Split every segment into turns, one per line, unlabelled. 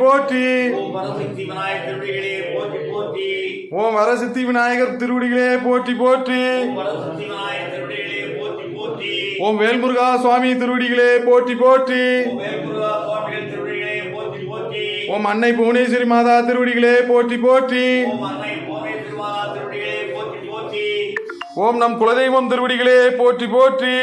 போற்றி.
ஓம் வரசித்தி விநாயகர் திருவடிகளே போற்றி போற்றி.
ஓம் வேல்முருகா சுவாமி திருவடிகளே போற்றி போற்றி. ஓம் அன்னை புவனேஸ்வரி மாதா திருவடிகளே போற்றி போற்றி. ஓம் நம் குலதெய்வம் திருவடிகளே போற்றி போற்றி.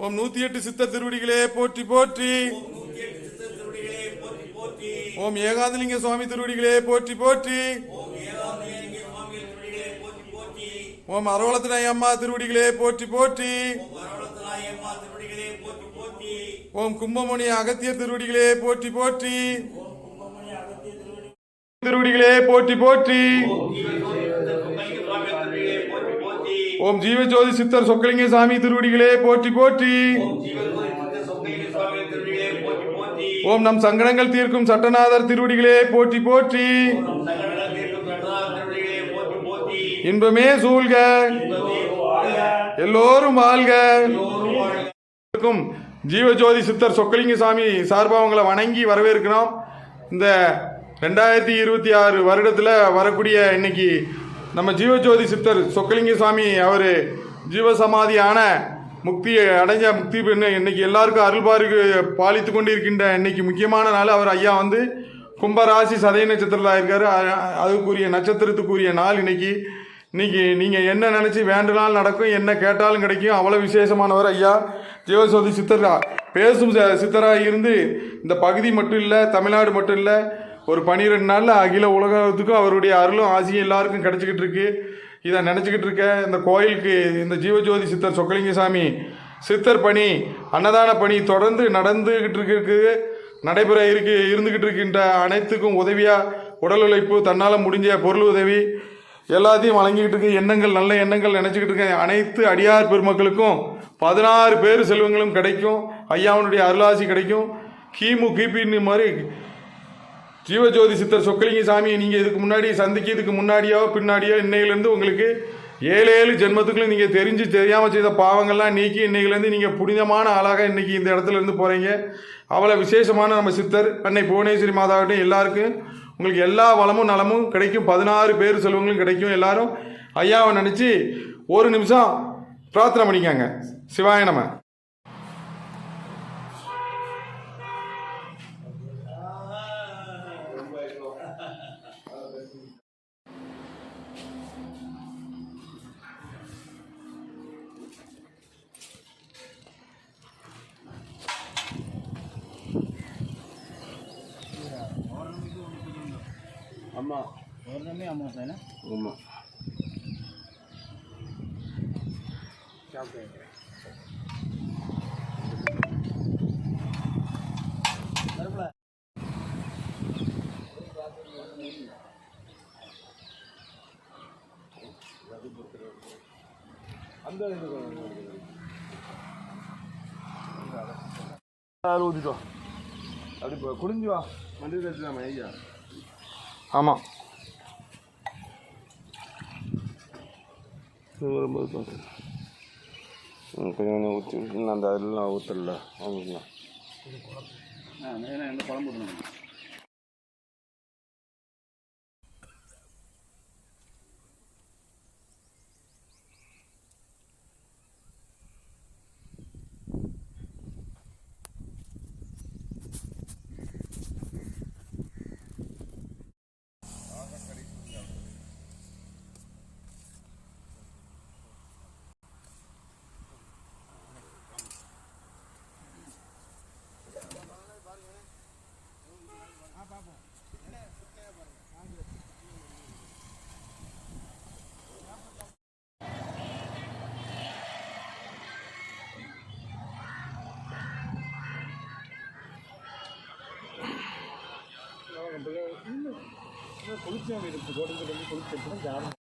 ஓம் 108 சித்தர் திருவடிகளே போற்றி போற்றி. ஓம் ஏகாந்தலிங்க சுவாமி திருவடிகளே போற்றி போற்றி. ஓம் அரவளத்தினாய் அம்மா திருவடிகளே போற்றி போற்றி. ஓம் கும்பமணி அகத்திய திருவடிகளே போற்றி போற்றி. திருவடிகளே போற்றி போற்றி. ஓம் ஜீவஜோதி சித்தர் சொக்கலிங்க சாமி திருவடிகளே போற்றி போற்றி. ஓம் நம் சங்கடங்கள் தீர்க்கும் சட்டநாதர் திருவடிகளே போற்றி போற்றி. இன்பமே சூழ்க, எல்லோரும் வாழ்க. ஜீவஜோதி சித்தர் சொக்கலிங்க சாமி சார்பாக அவங்களை வணங்கி வரவேற்கிறோம். இந்த 2026 வருடத்தில் வரக்கூடிய இன்னைக்கு நம்ம ஜீவஜோதி சித்தர் சொக்கலிங்க சாமி அவர் ஜீவசமாதியான முக்தி அடைஞ்ச முக்தி பெண்ணு இன்னைக்கு எல்லாருக்கும் அருள்பாருக்கு பாலித்து கொண்டு இருக்கின்ற இன்னைக்கு முக்கியமான நாள். அவர் ஐயா வந்து கும்பராசி சதய நட்சத்திரத்தில் இருக்காரு. அதுக்குரிய நட்சத்திரத்துக்குரிய நாள் இன்னைக்கு. நீங்கள் என்ன நினச்சி வேண்டுனாலும் நடக்கும், என்ன கேட்டாலும் கிடைக்கும். அவ்வளோ விசேஷமானவர் ஐயா ஜீவஜோதி சித்தர். பேசும் சித்தராக இருந்து இந்த பகுதி மட்டும் இல்லை, தமிழ்நாடு மட்டும் இல்லை, ஒரு 12 நாளில் அகில உலகத்துக்கும் அவருடைய அருளும் ஆசியும் எல்லாருக்கும் கிடைச்சிக்கிட்டு இருக்கு. இதை நினச்சிக்கிட்டு இருக்க இந்த கோயிலுக்கு இந்த ஜீவஜோதி சித்தர் சொக்கலிங்க சாமி சித்தர் பணி, அன்னதான பணி தொடர்ந்து நடந்துகிட்டு நடைபெற இருந்துகிட்டு இருக்கின்ற அனைத்துக்கும் உதவியாக உடல் உழைப்பு, தன்னால் முடிஞ்ச பொருள் உதவி எல்லாத்தையும் வழங்கிக்கிட்டு இருக்கு. எண்ணங்கள், நல்ல எண்ணங்கள் நினச்சிக்கிட்டு இருக்க அனைத்து அடியார் பெருமக்களுக்கும் 16 பேர் செல்வங்களும் கிடைக்கும். ஐயாவனுடைய அருளாசி கிடைக்கும். கிபின்னு மாதிரி ஜீவஜோதி சித்தர் சொக்கலிங்க சாமியை நீங்கள் இதுக்கு முன்னாடி சந்திக்கிறதுக்கு முன்னாடியோ பின்னாடியோ இன்னையிலேருந்து உங்களுக்கு 7 ஜென்மத்துக்குள்ள நீங்கள் தெரியாமல் செய்த பாவங்கள்லாம் நீக்கி இன்னையிலேருந்து நீங்கள் புனிதமான ஆளாக இன்னைக்கு இந்த இடத்துல இருந்து போகிறீங்க. அவ்வளோ விசேஷமான நம்ம சித்தர் அன்னை புவனேஸ்வரி மாதாவிட்டும் எல்லாருக்கும் உங்களுக்கு எல்லா வளமும் நலமும் கிடைக்கும். 16 பேர் செல்வங்களும் கிடைக்கும். எல்லாரும் ஐயாவை நினச்சி ஒரு நிமிஷம் பிரார்த்தனை பண்ணிக்காங்க. சிவாய நம.
அம்மா பௌர்ணமி அமாவாசை ஆமாம். அந்த ஊதிட்டோம். அப்படி குடிஞ்சு வா மண்டியில் வச்சுலாமா ஐயா?
ஆமாம்.
வரும்போது பார்க்குறேன் கொஞ்சம் ஊற்றி இன்னும் அந்த அதெல்லாம் ஊற்றல வாங்கிக்கலாம். என்ன குழம்பு குளிச்சு குளிச்சு